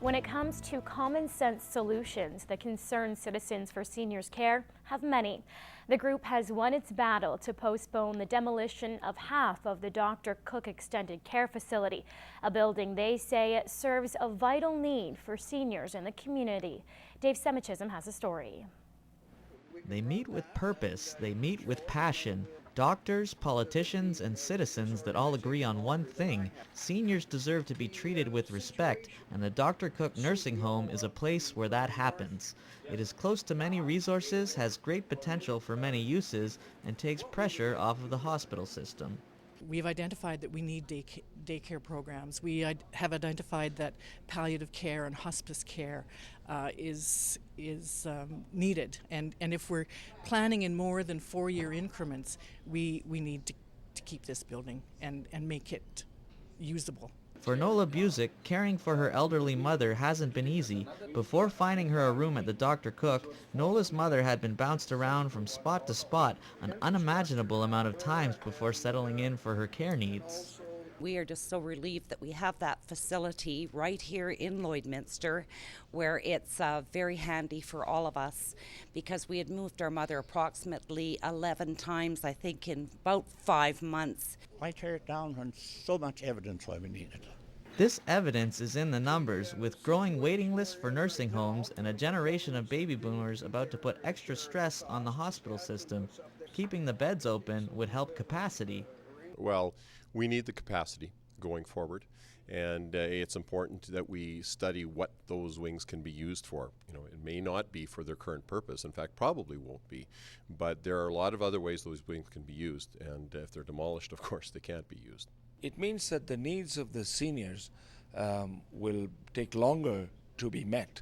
When it comes to common sense solutions that concern citizens for seniors' care, have many. The group has won its battle to postpone the demolition of half of the Dr. Cook Extended Care Facility, a building they say serves a vital need for seniors in the community. Dave Semichism has a story. They meet with purpose, they meet with passion. Doctors, politicians, and citizens that all agree on one thing: seniors deserve to be treated with respect, and the Dr. Cook Nursing Home is a place where that happens. It is close to many resources, has great potential for many uses, and takes pressure off of the hospital system. We've identified that we need daycare programs. We have identified that palliative care and hospice care is needed. And if we're planning in more than 4-year increments, we need to keep this building and make it usable. For Nola Buzak, caring for her elderly mother hasn't been easy. Before finding her a room at the Dr. Cook, Nola's mother had been bounced around from spot to spot an unimaginable amount of times before settling in for her care needs. We are just so relieved that we have that facility right here in Lloydminster, where it's very handy for all of us, because we had moved our mother approximately 11 times, I think, in about 5 months. Why tear it down when so much evidence why we need it? This evidence is in the numbers, with growing waiting lists for nursing homes and a generation of baby boomers about to put extra stress on the hospital system. Keeping the beds open would help capacity. Well, we need the capacity going forward, and it's important that we study what those wings can be used for. You know, it may not be for their current purpose, in fact probably won't be, but there are a lot of other ways those wings can be used, and if they're demolished, of course, they can't be used. It means that the needs of the seniors will take longer to be met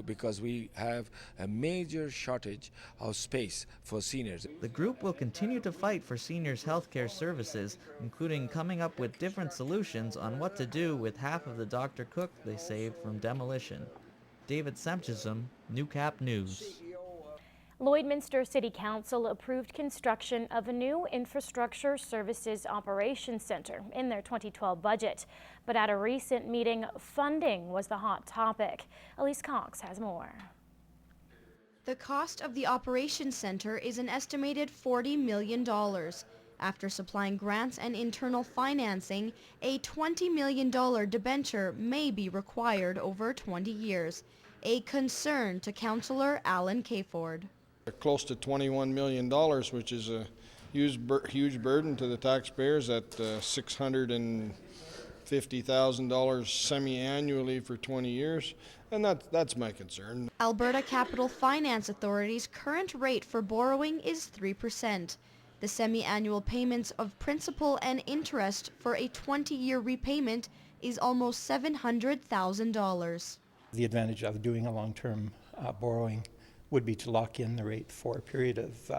because we have a major shortage of space for seniors. The group will continue to fight for seniors' healthcare services, including coming up with different solutions on what to do with half of the Dr. Cook they saved from demolition. David Semchism, Newcap News. Lloydminster City Council approved construction of a new Infrastructure Services Operations Centre in their 2012 budget. But at a recent meeting, funding was the hot topic. Elise Cox has more. The cost of the Operations Centre is an estimated $40 million. After supplying grants and internal financing, a $20 million debenture may be required over 20 years. A concern to Councillor Allan Cayford. Close to $21 million, which is a huge burden to the taxpayers at $650,000 semi-annually for 20 years, and that's my concern. Alberta Capital Finance Authority's current rate for borrowing is 3%. The semi-annual payments of principal and interest for a 20-year repayment is almost $700,000. The advantage of doing a long-term borrowing would be to lock in the rate for a period of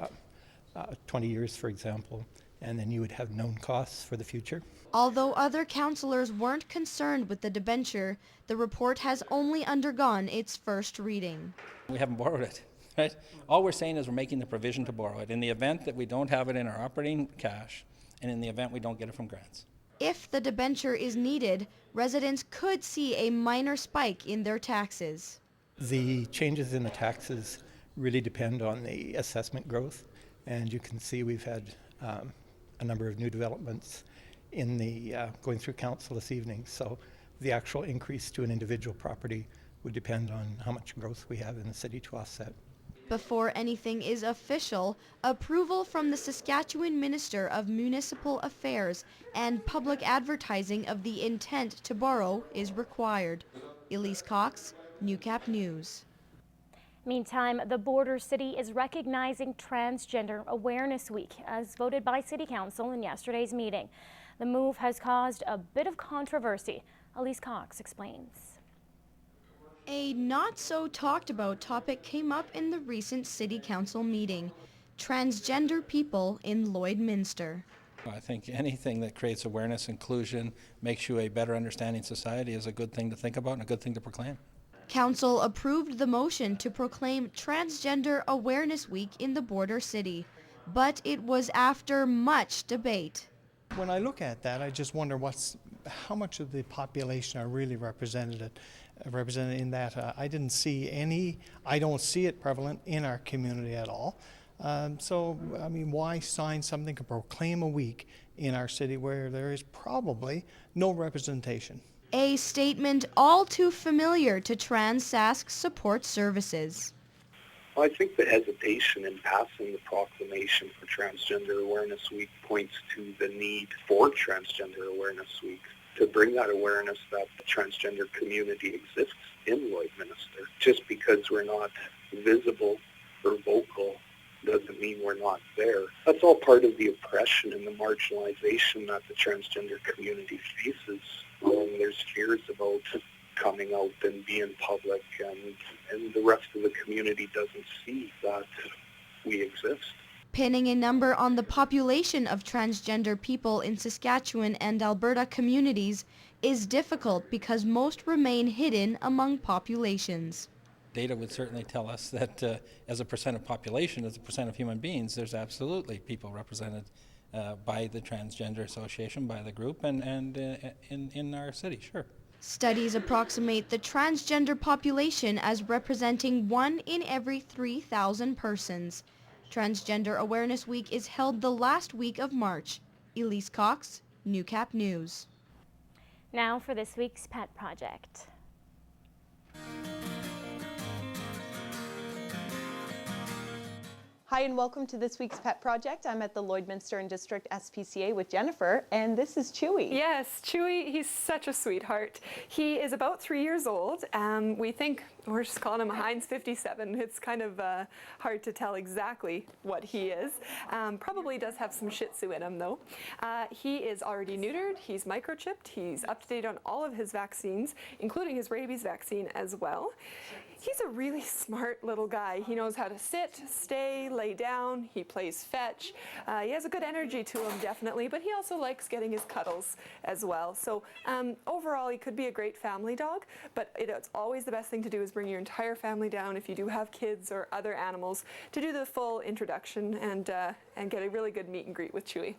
20 years, for example, and then you would have known costs for the future. Although other councillors weren't concerned with the debenture, the report has only undergone its first reading. We haven't borrowed it, right? All we're saying is we're making the provision to borrow it in the event that we don't have it in our operating cash and in the event we don't get it from grants. If the debenture is needed, residents could see a minor spike in their taxes. The changes in the taxes really depend on the assessment growth, and you can see we've had a number of new developments in the going through council this evening, so the actual increase to an individual property would depend on how much growth we have in the city to offset. Before anything is official, approval from the Saskatchewan Minister of Municipal Affairs and public advertising of the intent to borrow is required. Elise Cox, Newcap News. Meantime, the border city is recognizing Transgender Awareness Week as voted by City Council in yesterday's meeting. The move has caused a bit of controversy. Elise Cox explains. A not-so-talked-about topic came up in the recent City Council meeting: transgender people in Lloydminster. I think anything that creates awareness, inclusion, makes you a better understanding society is a good thing to think about and a good thing to proclaim. Council approved the motion to proclaim Transgender Awareness Week in the border city, but it was after much debate. When I look at that, I just wonder what's how much of the population are really represented in that. I don't see it prevalent in our community at all. So, I mean, why sign something to proclaim a week in our city where there is probably no representation? A statement all too familiar to Trans-Sask Support Services. Well, I think the hesitation in passing the proclamation for Transgender Awareness Week points to the need for Transgender Awareness Week to bring that awareness that the transgender community exists in Lloydminster. Just because we're not visible or vocal doesn't mean we're not there. That's all part of the oppression and the marginalization that the transgender community faces. There's fears about coming out and being public, and the rest of the community doesn't see that we exist. Pinning a number on the population of transgender people in Saskatchewan and Alberta communities is difficult because most remain hidden among populations. Data would certainly tell us that as a percent of population, as a percent of human beings, there's absolutely people represented by the Transgender Association, by the group, and in our city, sure. Studies approximate the transgender population as representing 1 in every 3,000 persons. Transgender Awareness Week is held the last week of March. Elise Cox, Newcap News. Now for this week's Pet Project. Hi and welcome to this week's Pet Project. I'm at the Lloydminster and District SPCA with Jennifer, and this is Chewy. Yes, Chewy, he's such a sweetheart. He is about 3 years old. We think we're just calling him a Heinz 57. It's kind of hard to tell exactly what he is. Probably does have some Shih Tzu in him though. He is already neutered, he's microchipped, he's up to date on all of his vaccines, including his rabies vaccine as well. He's a really smart little guy. He knows how to sit, stay, lay down. He plays fetch. He has a good energy to him, definitely, but he also likes getting his cuddles as well. So overall, he could be a great family dog, but it's always the best thing to do is bring your entire family down if you do have kids or other animals to do the full introduction and get a really good meet and greet with Chewy.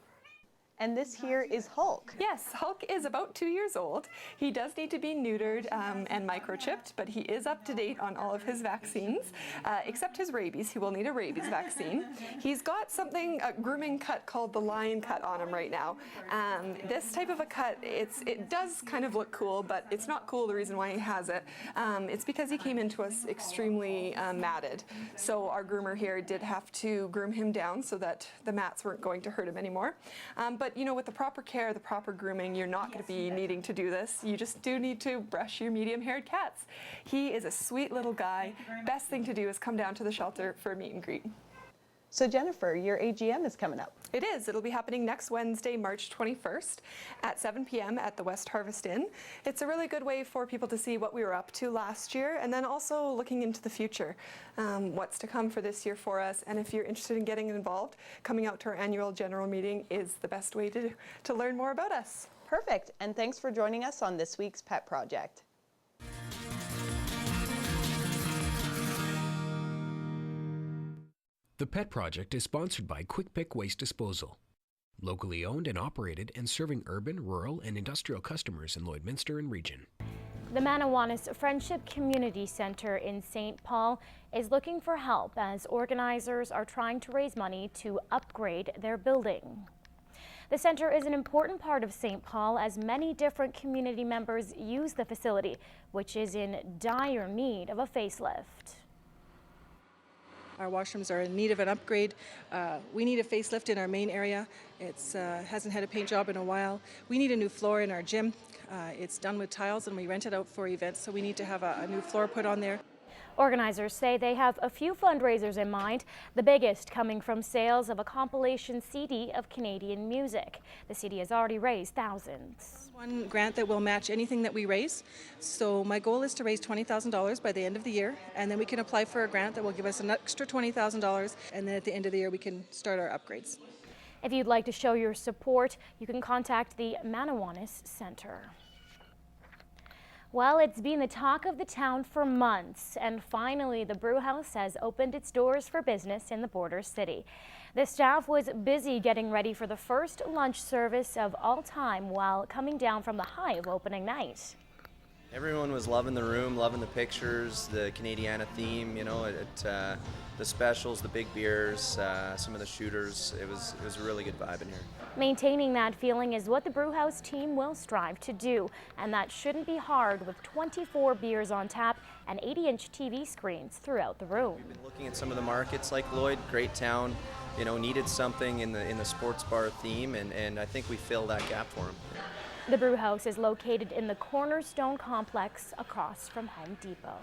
And this here is Hulk. Yes, Hulk is about 2 years old. He does need to be neutered and microchipped, but he is up to date on all of his vaccines, except his rabies. He will need a rabies vaccine. He's got something, a grooming cut called the lion cut on him right now. This type of a cut, it does kind of look cool, but it's not cool the reason why he has it. It's because he came into us extremely matted. So our groomer here did have to groom him down so that the mats weren't going to hurt him anymore. But you know, with the proper care, the proper grooming, you're not going to be needing to do this. You just do need to brush your medium-haired cats. He is a sweet little guy. Best thing to do is come down to the shelter for a meet and greet. So Jennifer, your AGM is coming up. It is. It'll be happening next Wednesday, March 21st at 7 p.m. at the West Harvest Inn. It's a really good way for people to see what we were up to last year and then also looking into the future, what's to come for this year for us. And if you're interested in getting involved, coming out to our annual general meeting is the best way to learn more about us. Perfect. And thanks for joining us on this week's Pet Project. The Pet Project is sponsored by Quick Pick Waste Disposal. Locally owned and operated and serving urban, rural, and industrial customers in Lloydminster and region. The Manawanis Friendship Community Center in St. Paul is looking for help as organizers are trying to raise money to upgrade their building. The center is an important part of St. Paul as many different community members use the facility, which is in dire need of a facelift. Our washrooms are in need of an upgrade. We need a facelift in our main area. It hasn't had a paint job in a while. We need a new floor in our gym. It's done with tiles and we rent it out for events, so we need to have a new floor put on there. Organizers say they have a few fundraisers in mind, the biggest coming from sales of a compilation CD of Canadian music. The CD has already raised thousands. One grant that will match anything that we raise. So my goal is to raise $20,000 by the end of the year, and then we can apply for a grant that will give us an extra $20,000, and then at the end of the year we can start our upgrades. If you'd like to show your support, you can contact the Manawanis Center. Well, it's been the talk of the town for months, and finally the brewhouse has opened its doors for business in the border city. The staff was busy getting ready for the first lunch service of all time while coming down from the high of opening night. Everyone was loving the room, loving the pictures, the Canadiana theme, you know, the specials, the big beers, some of the shooters. It was a really good vibe in here. Maintaining that feeling is what the brewhouse team will strive to do, and that shouldn't be hard with 24 beers on tap and 80-inch TV screens throughout the room. We've been looking at some of the markets like Lloyd, great town, you know, needed something in the sports bar theme, and I think we filled that gap for them. The brewhouse is located in the Cornerstone complex across from Home Depot.